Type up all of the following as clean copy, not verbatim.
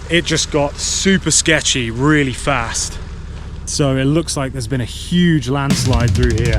it just got super sketchy really fast. So it looks like there's been a huge landslide through here.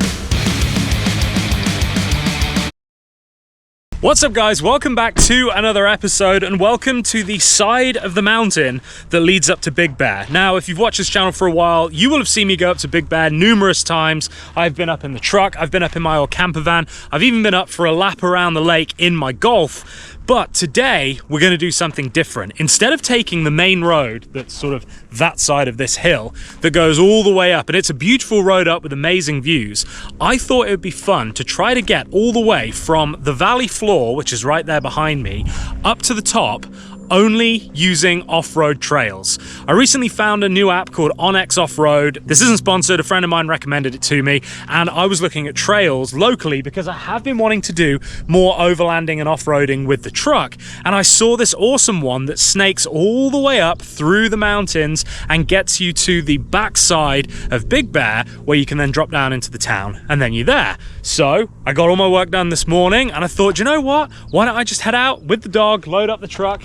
What's up guys, welcome back to another episode and welcome to the side of the mountain that leads up to Big Bear. Now, if you've watched this channel for a while, you will have seen me go up to Big Bear numerous times. I've been up in the truck, I've been up in my old camper van, I've even been up for a lap around the lake in my Golf. But today we're going to do something different. Instead of taking the main road that's sort of that side of this hill that goes all the way up, and it's a beautiful road up with amazing views, I thought it would be fun to try to get all the way from the valley floor, which is right there behind me, up to the top, only using off-road trails. I recently found a new app called Onyx Off-Road. This isn't sponsored, a friend of mine recommended it to me, and I was looking at trails locally because I have been wanting to do more overlanding and off-roading with the truck, and I saw this awesome one that snakes all the way up through the mountains and gets you to the backside of Big Bear, where you can then drop down into the town, and then you're there. So I got all my work done this morning, and I thought, you know what? Why don't I just head out with the dog, load up the truck,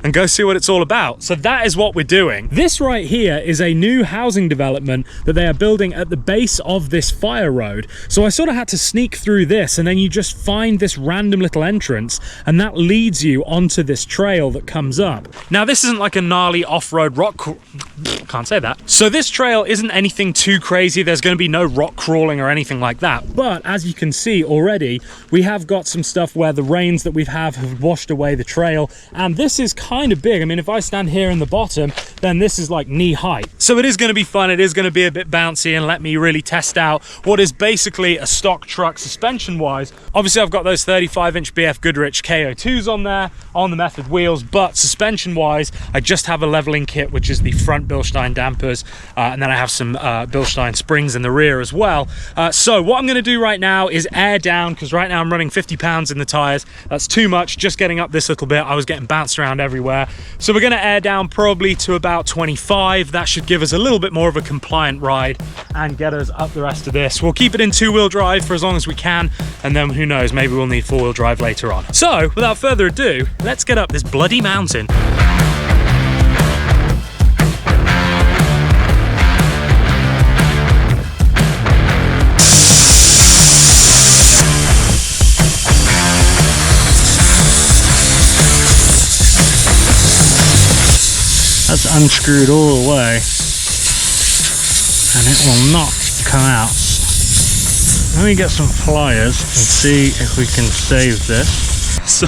and go see what it's all about. So that is what we're doing. This right here is a new housing development that they are building at the base of this fire road. So I sort of had to sneak through this, and then you just find this random little entrance, and that leads you onto this trail that comes up. Now, this isn't like a gnarly off-road can't say that. So this trail isn't anything too crazy. There's going to be no rock crawling or anything like that. But as you can see already, we have got some stuff where the rains that we've have washed away the trail, and this is kind of big. I mean, if I stand here in the bottom, then this is like knee height. So it is going to be fun. It is going to be a bit bouncy and let me really test out what is basically a stock truck suspension wise. Obviously, I've got those 35-inch BF Goodrich KO2s on there on the Method wheels, but suspension wise, I just have a leveling kit, which is the front Bilstein dampers, and then I have some Bilstein springs in the rear as well. So what I'm going to do right now is air down, because right now I'm running 50 pounds in the tires. That's too much just getting up this little bit. I was getting bounced around everywhere. So we're going to air down probably to about 25. That should give us a little bit more of a compliant ride and get us up the rest of this. We'll keep it in two-wheel drive for as long as we can, and then who knows, maybe we'll need four-wheel drive later on. So without further ado, let's get up this bloody mountain. That's unscrewed all the way, and it will not come out. Let me get some pliers and see if we can save this. So,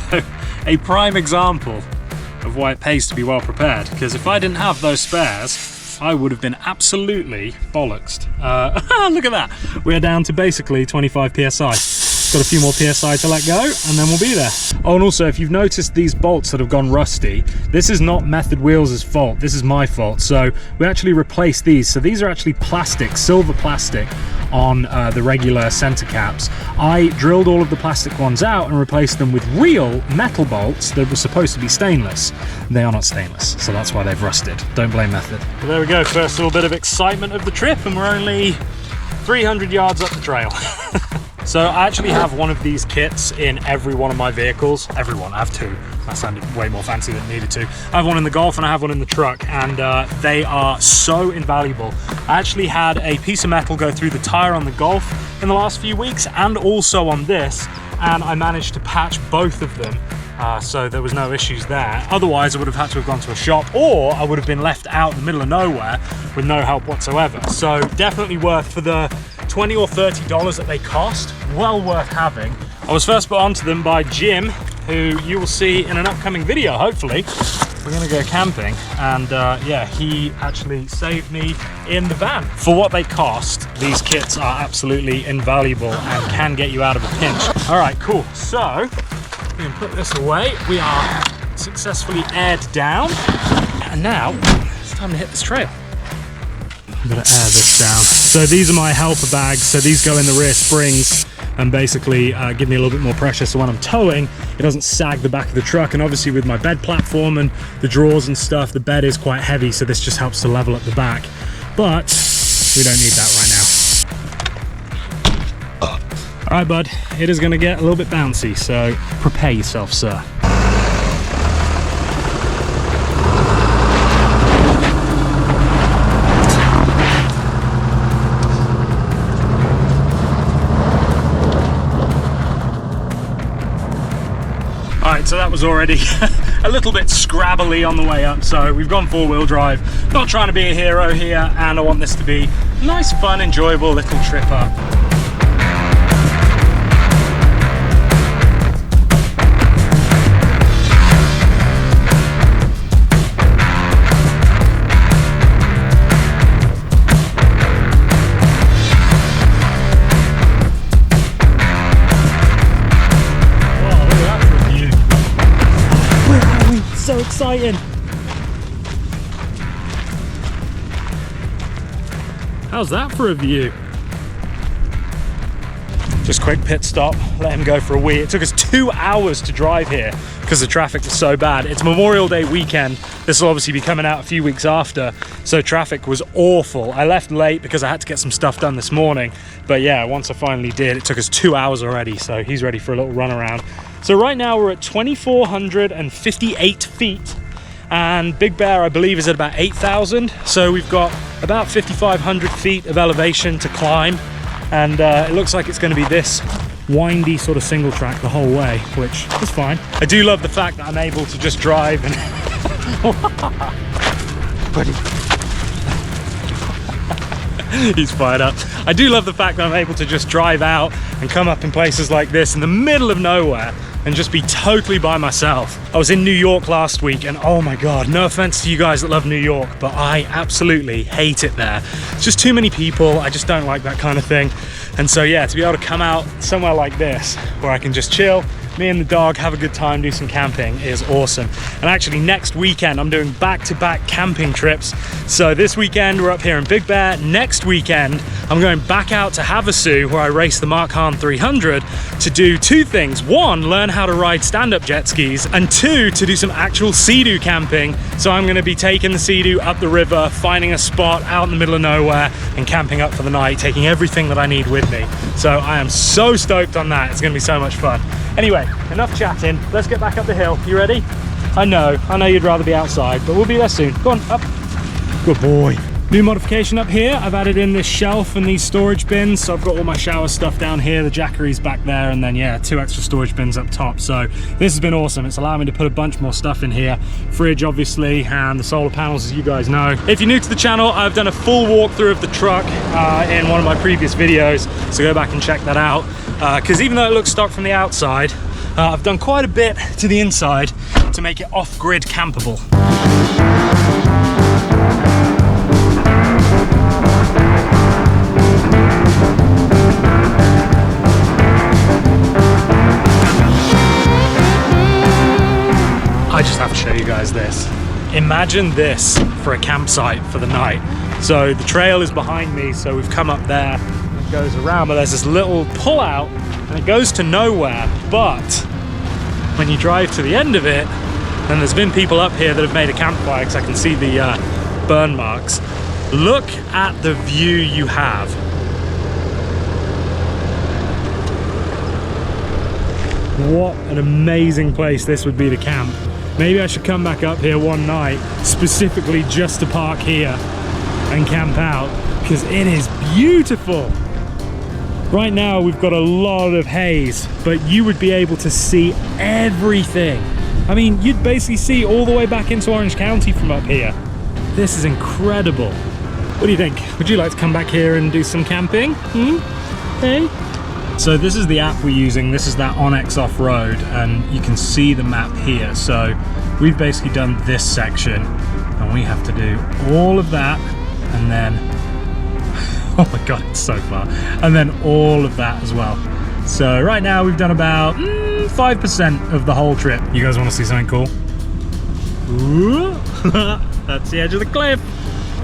a prime example of why it pays to be well prepared, because if I didn't have those spares, I would have been absolutely bollocksed. Look at that. We're down to basically 25 PSI. Got a few more PSI to let go, and then we'll be there. Oh, and also, if you've noticed these bolts that have gone rusty, this is not Method Wheels' fault, this is my fault. So we actually replaced these. So these are actually plastic, silver plastic on the regular center caps. I drilled all of the plastic ones out and replaced them with real metal bolts that were supposed to be stainless. They are not stainless, so that's why they've rusted. Don't blame Method. But there we go, first little bit of excitement of the trip, and we're only 300 yards up the trail. So I actually have one of these kits in every one of my vehicles. Everyone, I have two. That sounded way more fancy than it needed to. I have one in the Golf and I have one in the truck, and they are so invaluable. I actually had a piece of metal go through the tire on the Golf in the last few weeks, and also on this, and I managed to patch both of them. So there was no issues there. Otherwise, I would have had to have gone to a shop, or I would have been left out in the middle of nowhere with no help whatsoever. So definitely worth, for the $20 or $30 that they cost, well worth having. I was first put onto them by Jim, who you will see in an upcoming video, hopefully. We're gonna go camping, and yeah, he actually saved me in the van. For what they cost, these kits are absolutely invaluable and can get you out of a pinch. All right, cool. So we can put this away. We are successfully aired down, and now it's time to hit this trail. I'm gonna air this down. So these are my helper bags. So these go in the rear springs and basically give me a little bit more pressure, so when I'm towing, it doesn't sag the back of the truck. And obviously with my bed platform and the drawers and stuff, the bed is quite heavy, so this just helps to level up the back. But we don't need that right now. All right, bud, it is gonna get a little bit bouncy, so prepare yourself, sir. so that was already a little bit scrabbly on the way up. So we've gone 4-wheel drive. Not trying to be a hero here, and I want this to be a nice, fun, enjoyable little trip up. So exciting. How's that for a view? Just quick pit stop, let him go for a wee. It took us 2 hours to drive here because the traffic was so bad. It's Memorial Day weekend. This will obviously be coming out a few weeks after, so traffic was awful. I left late because I had to get some stuff done this morning. But yeah, once I finally did, it took us 2 hours already, so he's ready for a little run around. So right now we're at 2,458 feet, and Big Bear, I believe, is at about 8,000. So we've got about 5,500 feet of elevation to climb, and it looks like it's going to be this windy sort of single track the whole way, which is fine. I do love the fact that I'm able to just drive and buddy. He's fired up. I do love the fact that I'm able to just drive out and come up in places like this in the middle of nowhere and just be totally by myself. I was in New York last week, and oh my God, no offense to you guys that love New York, but I absolutely hate it there. It's just too many people. I just don't like that kind of thing. And so yeah, to be able to come out somewhere like this where I can just chill, me and the dog have a good time, do some camping, is awesome. And actually next weekend I'm doing back-to-back camping trips. So this weekend we're up here in Big Bear. Next weekend I'm going back out to Havasu, where I race the Mark Hahn 300, to do two things. One, learn how to ride stand-up jet skis, and two, to do some actual Sea-Doo camping. So I'm going to be taking the Sea-Doo up the river, finding a spot out in the middle of nowhere and camping up for the night, taking everything that I need with me. So I am so stoked on that. It's going to be so much fun. Anyway, enough chatting. Let's get back up the hill. You ready? I know you'd rather be outside, but we'll be there soon. Go on, up. Good boy. New modification up here. I've added in this shelf and these storage bins. So I've got all my shower stuff down here, the enqiries back there, and then yeah, 2 extra storage bins up top. So this has been awesome. It's allowed me to put a bunch more stuff in here. Fridge, obviously, and the solar panels, as you guys know. If you're new to the channel, I've done a full walkthrough of the truck in one of my previous videos. So go back and check that out. Because even though it looks stock from the outside, I've done quite a bit to the inside to make it off-grid campable. I just have to show you guys this. Imagine this for a campsite for the night. So the trail is behind me, so we've come up there, it goes around, but there's this little pull out and it goes to nowhere. But when you drive to the end of it, then there's been people up here that have made a campfire, because I can see the burn marks. Look at the view you have. What an amazing place this would be to camp. Maybe I should come back up here one night specifically just to park here and camp out, because it is beautiful. Right now we've got a lot of haze, but you would be able to see everything. I mean, you'd basically see all the way back into Orange County from up here. This is incredible. What do you think? Would you like to come back here and do some camping? Hey? So this is the app we're using. This is that Onyx Off-Road, and you can see the map here. So we've basically done this section, and we have to do all of that, and then oh my God, it's so far. And then all of that as well. So right now we've done about 5% of the whole trip. You guys want to see something cool? Ooh, that's the edge of the cliff.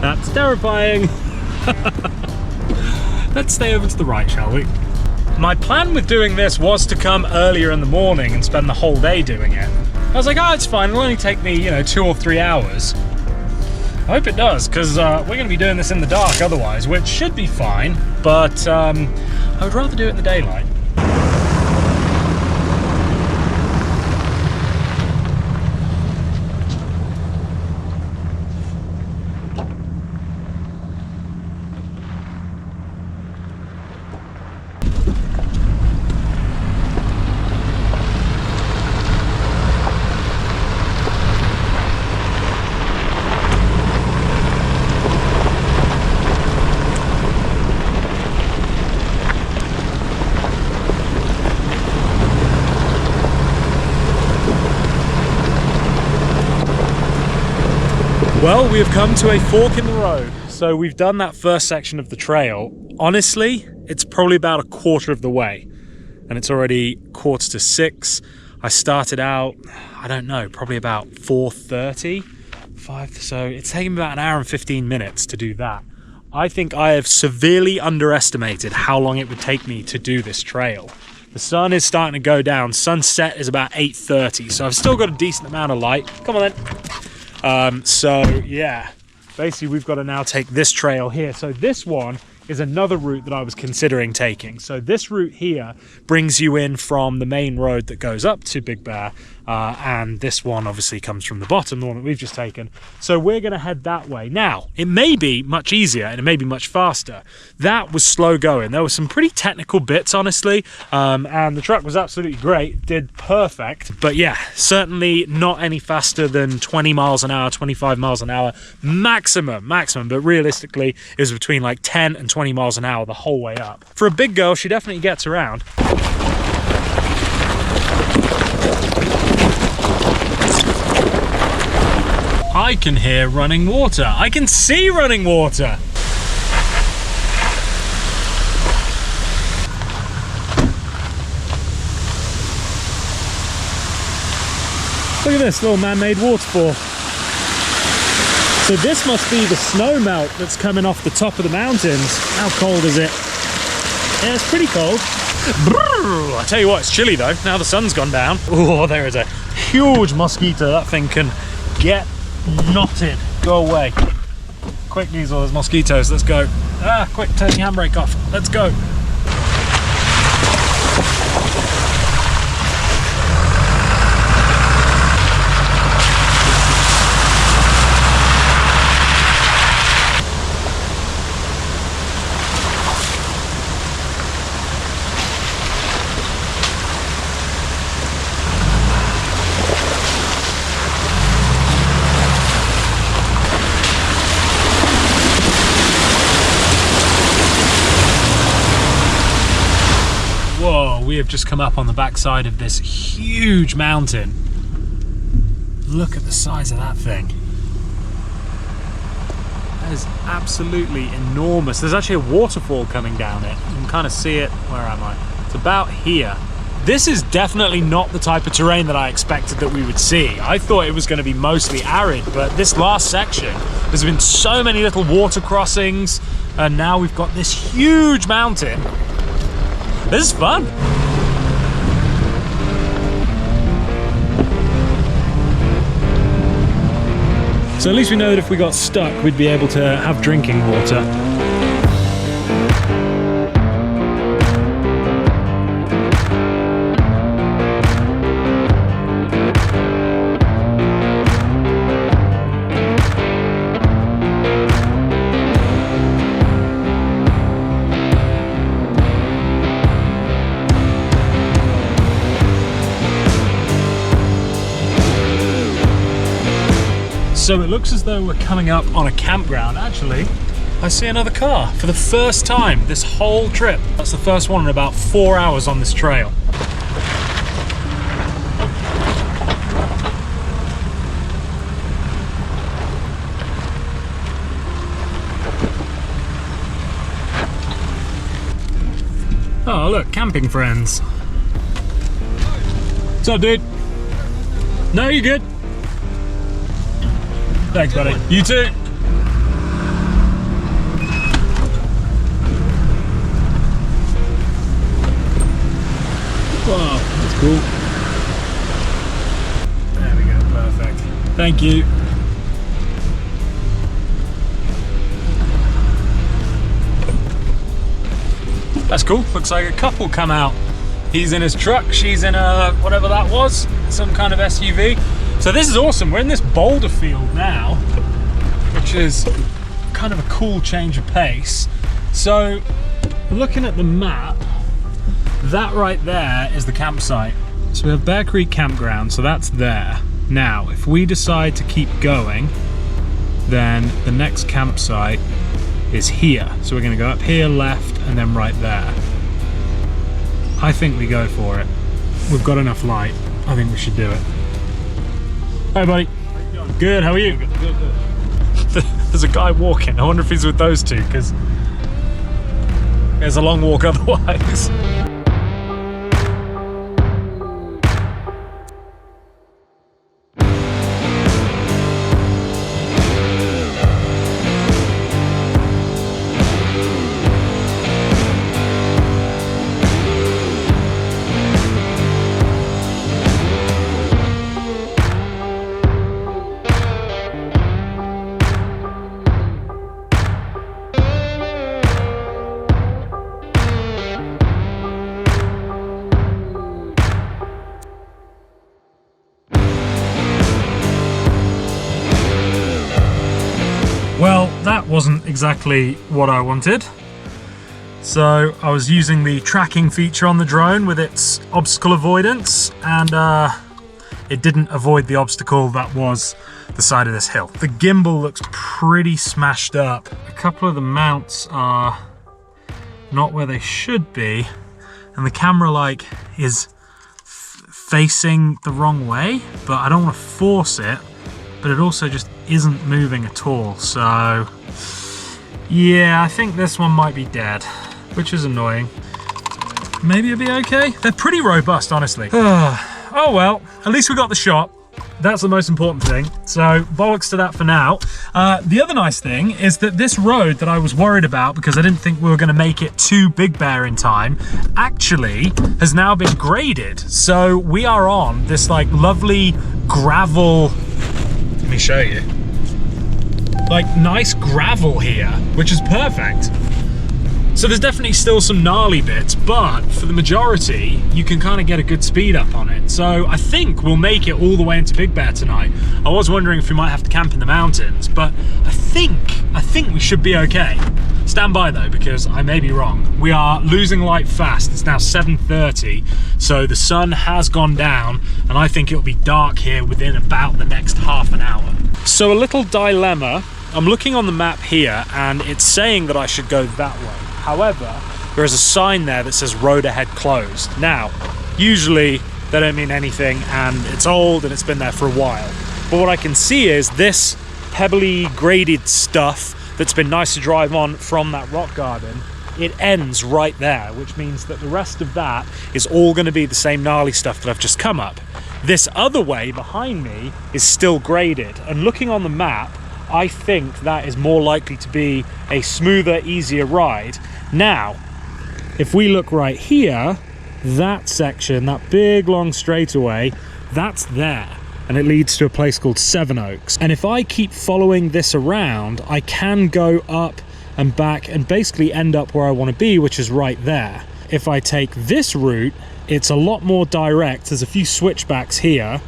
That's terrifying. Let's stay over to the right, shall we? My plan with doing this was to come earlier in the morning and spend the whole day doing it. I was like, oh, it's fine. It'll only take me, 2 or 3 hours. I hope it does, because we're going to be doing this in the dark otherwise, which should be fine, but I would rather do it in the daylight. Well, we have come to a fork in the road. So we've done that first section of the trail. Honestly, it's probably about a quarter of the way, and it's already 5:45. I started out, I don't know, probably about 4:30, so it's taken me about an hour and 15 minutes to do that. I think I have severely underestimated how long it would take me to do this trail. The sun is starting to go down. Sunset is about 8:30, so I've still got a decent amount of light. Come on then. So yeah, basically we've got to now take this trail here. So this one is another route that I was considering taking. So this route here brings you in from the main road that goes up to Big Bear, and this one obviously comes from the bottom, the one that we've just taken. So we're gonna head that way. Now, it may be much easier and it may be much faster. That was slow going. There were some pretty technical bits, honestly, and the truck was absolutely great, did perfect. But yeah, certainly not any faster than 20 miles an hour, 25 miles an hour, maximum, but realistically, it was between like 10 and 20 miles an hour the whole way up. For a big girl, she definitely gets around. I can hear running water. I can see running water. Look at this little man-made waterfall. So this must be the snow melt that's coming off the top of the mountains. How cold is it? Yeah, it's pretty cold. I tell you what, it's chilly though. Now the sun's gone down. Oh, there is a huge mosquito. That thing can get knotted. Go away. Quick, these are those mosquitoes. Let's go. Ah, quick, turn the handbrake off. Let's go. Whoa, we have just come up on the backside of this huge mountain. Look at the size of that thing. That is absolutely enormous. There's actually a waterfall coming down it. You can kind of see it. Where am I? It's about here. This is definitely not the type of terrain that I expected that we would see. I thought it was going to be mostly arid, but this last section, there's been so many little water crossings, and now we've got this huge mountain. This is fun. So at least we know that if we got stuck, we'd be able to have drinking water. So it looks as though we're coming up on a campground. Actually, I see another car for the first time this whole trip. That's the first one in about 4 hours on this trail. Oh look, camping friends. What's up, dude? No, you good? Thanks, buddy. You too. Wow, that's cool. There we go, perfect. Thank you. That's cool. Looks like a couple come out. He's in his truck, she's in a, whatever that was, some kind of SUV. So this is awesome. We're in this boulder field now, which is kind of a cool change of pace. So looking at the map, that right there is the campsite. So we have Bear Creek Campground, so that's there. Now, if we decide to keep going, then the next campsite is here. So we're gonna go up here, left, and then right there. I think we go for it. We've got enough light. I think we should do it. Hi, buddy. How you doing? Good, how are you? Good. There's a guy walking. I wonder if he's with those two, because there's a long walk otherwise. Well, that wasn't exactly what I wanted. So I was using the tracking feature on the drone with its obstacle avoidance, and it didn't avoid the obstacle that was the side of this hill. The gimbal looks pretty smashed up. A couple of the mounts are not where they should be, and the camera like is facing the wrong way, but I don't want to force it, but it also just isn't moving at all. So yeah, I think this one might be dead, which is annoying. Maybe it'll be okay. They're pretty robust, honestly. Oh well, at least we got the shot. That's the most important thing. So bollocks to that for now. The other nice thing is that this road that I was worried about because I didn't think we were going to make it to Big Bear in time actually has now been graded. So we are on this like lovely gravel. Let me show you. Like nice gravel here, which is perfect. So there's definitely still some gnarly bits, but for the majority, you can kind of get a good speed up on it. So I think we'll make it all the way into Big Bear tonight. I was wondering if we might have to camp in the mountains, but I think we should be okay. Stand by though, because I may be wrong. We are losing light fast. It's now 7:30, so the sun has gone down, and I think it'll be dark here within about the next half an hour. So a little dilemma. I'm looking on the map here, and it's saying that I should go that way. However, there is a sign there that says road ahead closed. Now, usually they don't mean anything, and it's old and it's been there for a while. But what I can see is this pebbly graded stuff that's been nice to drive on from that rock garden, it ends right there, which means that the rest of that is all going to be the same gnarly stuff that I've just come up. This other way behind me is still graded, and looking on the map, I think that is more likely to be a smoother, easier ride. Now, if we look right here, that section, that big long straightaway, that's there, and it leads to a place called Seven Oaks. And if I keep following this around, I can go up and back and basically end up where I want to be, which is right there. If I take this route, it's a lot more direct. There's a few switchbacks here,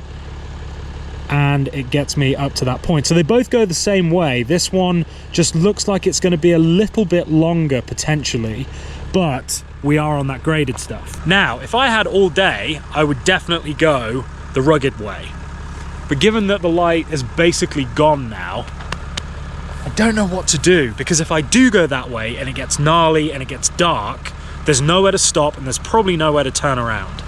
and it gets me up to that point. So they both go the same way. This one just looks like it's going to be a little bit longer potentially, but we are on that graded stuff. Now, if I had all day, I would definitely go the rugged way. But given that the light is basically gone now, I don't know what to do, because if I do go that way and it gets gnarly and it gets dark, there's nowhere to stop and there's probably nowhere to turn around.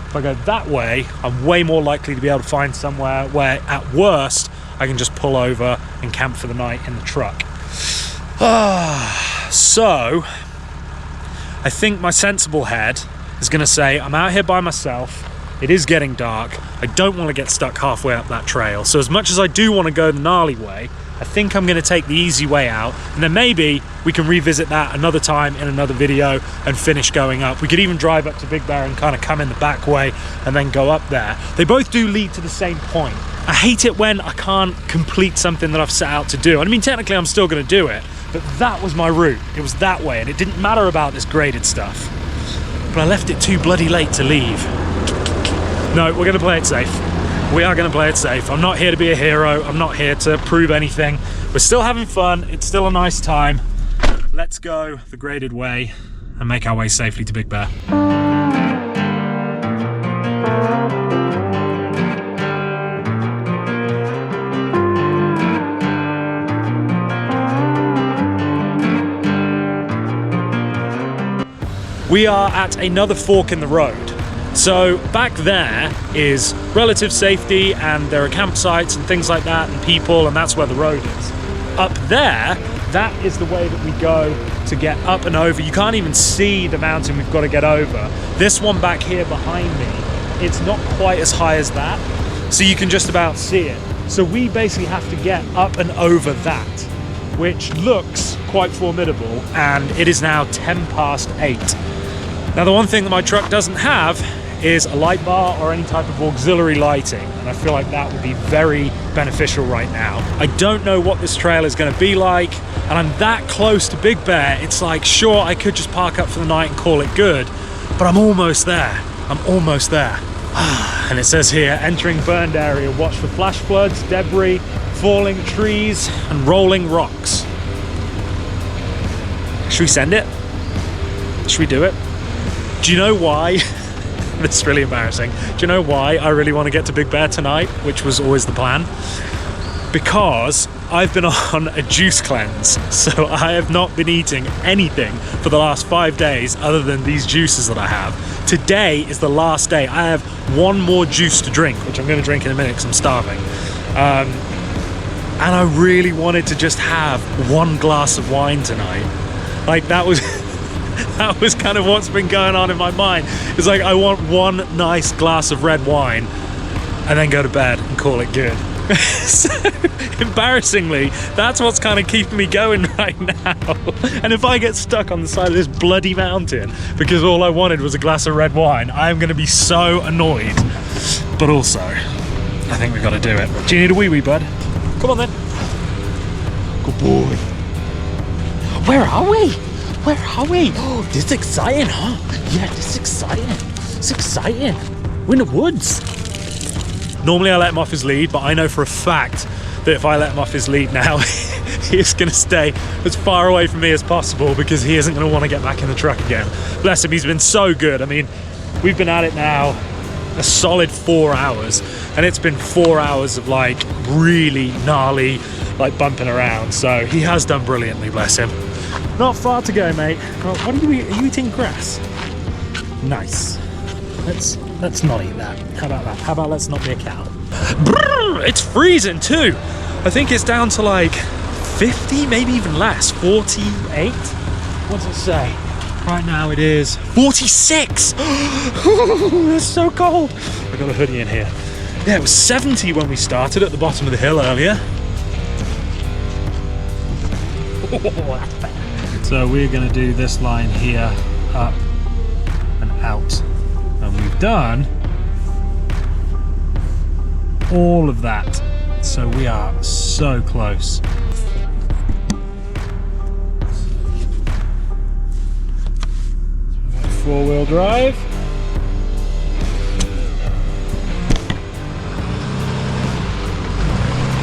If I go that way, I'm way more likely to be able to find somewhere where, at worst, I can just pull over and camp for the night in the truck. So, I think my sensible head is going to say, I'm out here by myself, it is getting dark, I don't want to get stuck halfway up that trail. So as much as I do want to go the gnarly way, I think I'm going to take the easy way out, and then maybe we can revisit that another time in another video and finish going up. We could even drive up to Big Bear and kind of come in the back way and then go up there. They both do lead to the same point. I hate it when I can't complete something that I've set out to do. I mean, technically I'm still going to do it, but that was my route. It was that way, and it didn't matter about this graded stuff. But I left it too bloody late to leave. No, we're going to play it safe. We are going to play it safe. I'm not here to be a hero. I'm not here to prove anything. We're still having fun. It's still a nice time. Let's go the graded way and make our way safely to Big Bear. We are at another fork in the road. So back there is relative safety, and there are campsites and things like that and people, and that's where the road is. up there, that is the way that we go to get up and over. You can't even see the mountain we've got to get over. This one back here behind me, it's not quite as high as that, so you can just about see it. So we basically have to get up and over that, which looks quite formidable, and it is now 8:10. Now, the one thing that my truck doesn't have is a light bar or any type of auxiliary lighting, and I feel like that would be very beneficial right now. I don't know what this trail is going to be like, and I'm that close to Big Bear. It's like, sure, I could just park up for the night and call it good, but I'm almost there. I'm almost there. And it says here, entering burned area, watch for flash floods, debris, falling trees, and rolling rocks. Should we send it? Should we do it? Do you know why? This is really embarrassing. Do you know why I really want to get to Big Bear tonight, which was always the plan? Because I've been on a juice cleanse, so I have not been eating anything for the last 5 days other than these juices that I have. Today is the last day. I have one more juice to drink, which I'm going to drink in a minute because I'm starving. And I really wanted to just have one glass of wine tonight. Like, that was that was kind of what's been going on in my mind. It's like, I want one nice glass of red wine and then go to bed and call it good. So, embarrassingly, that's what's kind of keeping me going right now. And if I get stuck on the side of this bloody mountain because all I wanted was a glass of red wine, I'm going to be so annoyed. But also, I think we've got to do it. Do you need a wee-wee, bud? Come on then. Good boy. Where are we? Where are we? Oh, this is exciting, huh? Yeah, this is exciting. It's exciting. We're in the woods. Normally I let him off his lead, but I know for a fact that if I let him off his lead now, he is going to stay as far away from me as possible because he isn't going to want to get back in the truck again. Bless him, he's been so good. I mean, we've been at it now a solid 4 hours, and it's been 4 hours of like really gnarly, like bumping around. So he has done brilliantly, bless him. Not far to go, mate. Oh, what are you eating? Are you eating grass? Nice. Let's not eat that. How about that? How about let's not be a cow? Brrr, it's freezing too. I think it's down to like 50, maybe even less. 48? What's it say? Right now it is 46. It's so cold. I got a hoodie in here. Yeah, it was 70 when we started at the bottom of the hill earlier. So we're going to do this line here, up and out. And we've done all of that. So we are so close. Four-wheel drive.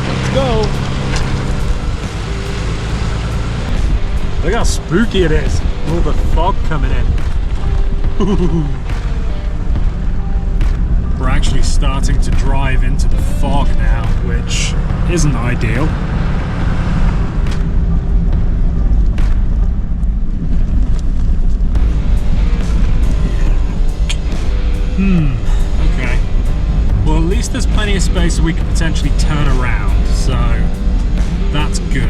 Let's go. Look how spooky it is. All the fog coming in. We're actually starting to drive into the fog now, which isn't ideal. Okay. Well, at least there's plenty of space so we can potentially turn around, so that's good.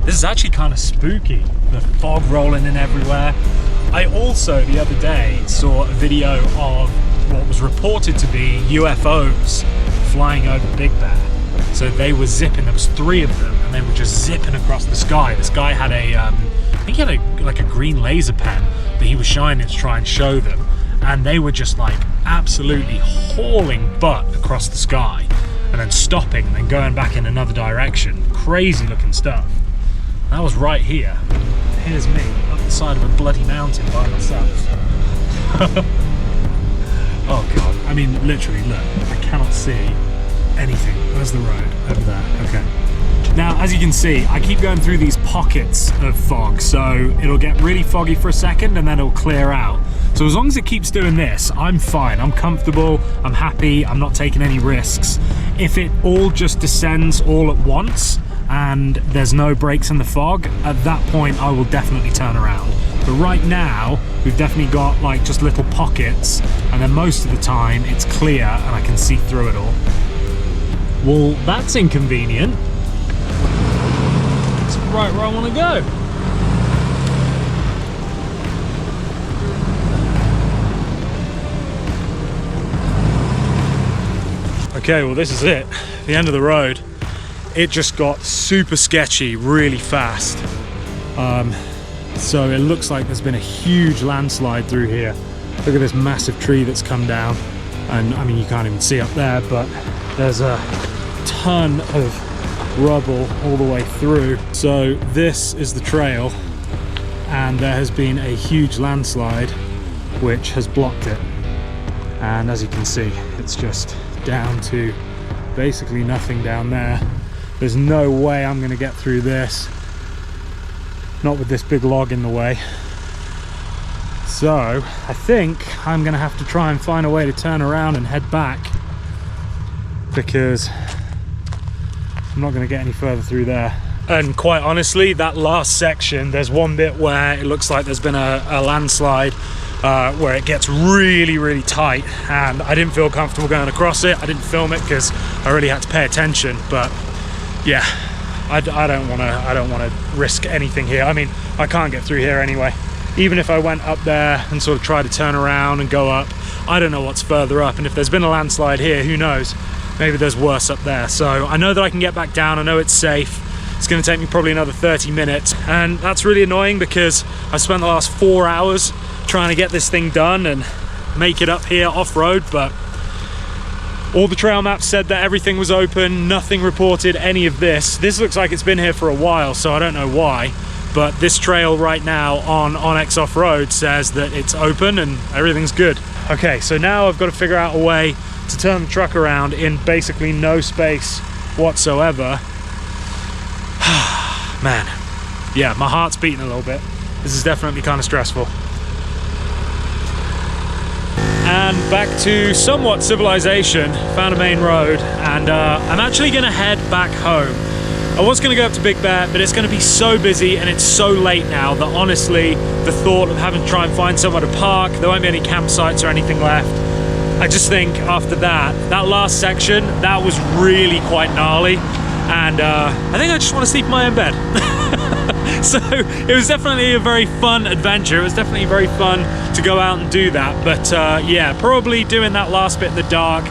This is actually kind of spooky, the fog rolling in everywhere. I also, the other day, saw a video of what was reported to be UFOs flying over Big Bear. So they were zipping, there was 3 of them, and they were just zipping across the sky. This guy had a, I think he had like a green laser pen that he was shining to try and show them. And they were just like absolutely hauling butt across the sky and then stopping and then going back in another direction. Crazy looking stuff. That was right here. Here's me up the side of a bloody mountain by myself. Oh god, I mean literally, look, I cannot see anything. Where's the road? Over there, okay. Now, as you can see, I keep going through these pockets of fog, so it'll get really foggy for a second and then it'll clear out. So as long as it keeps doing this, I'm fine, I'm comfortable, I'm happy, I'm not taking any risks. If it all just descends all at once and there's no breaks in the fog, at that point I will definitely turn around. But right now, we've definitely got like just little pockets, and then most of the time it's clear and I can see through it all. Well, that's inconvenient. It's right where I want to go. Okay, well this is it, the end of the road. It just got super sketchy really fast. So it looks like there's been a huge landslide through here. Look at this massive tree that's come down. And I mean, you can't even see up there, but there's a ton of rubble all the way through. So this is the trail, and there has been a huge landslide which has blocked it. And as you can see, it's just down to basically nothing down there. There's no way I'm going to get through this, not with this big log in the way. So I think I'm going to have to try and find a way to turn around and head back, because I'm not going to get any further through there. And quite honestly, that last section, there's one bit where it looks like there's been a landslide where it gets really tight, and I didn't feel comfortable going across it. I didn't film it because I really had to pay attention, but yeah, I don't want to risk anything here. I mean, I can't get through here anyway. Even if I went up there and sort of tried to turn around and go up, I don't know what's further up, and if there's been a landslide here, who knows? Maybe there's worse up there. So I know that I can get back down. I know it's safe. It's going to take me probably another 30 minutes, and that's really annoying because I spent the last 4 hours trying to get this thing done and make it up here off-road, but all the trail maps said that everything was open. Nothing reported any of this. This looks like it's been here for a while, so I don't know why, but this trail right now on Onyx Off-Road says that it's open and everything's good. Okay, so now I've got to figure out a way to turn the truck around in basically no space whatsoever. Man, yeah, my heart's beating a little bit. This is definitely kind of stressful. And back to somewhat civilization. Found a main road, and I'm actually gonna head back home. I was gonna go up to Big Bear, but it's gonna be so busy and it's so late now that honestly, the thought of having to try and find somewhere to park, there won't be any campsites or anything left. I just think after that last section, that was really quite gnarly. And I think I just want to sleep in my own bed. So it was definitely a very fun adventure. It was definitely very fun to go out and do that. But yeah, probably doing that last bit in the dark,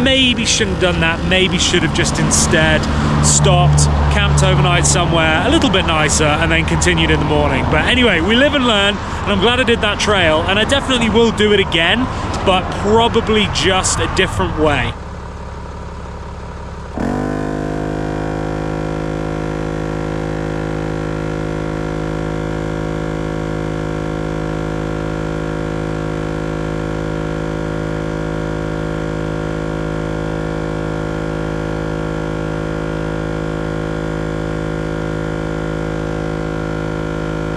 maybe shouldn't have done that. Maybe should have just instead stopped, camped overnight somewhere a little bit nicer, and then continued in the morning. But anyway, we live and learn, and I'm glad I did that trail, and I definitely will do it again, but probably just a different way.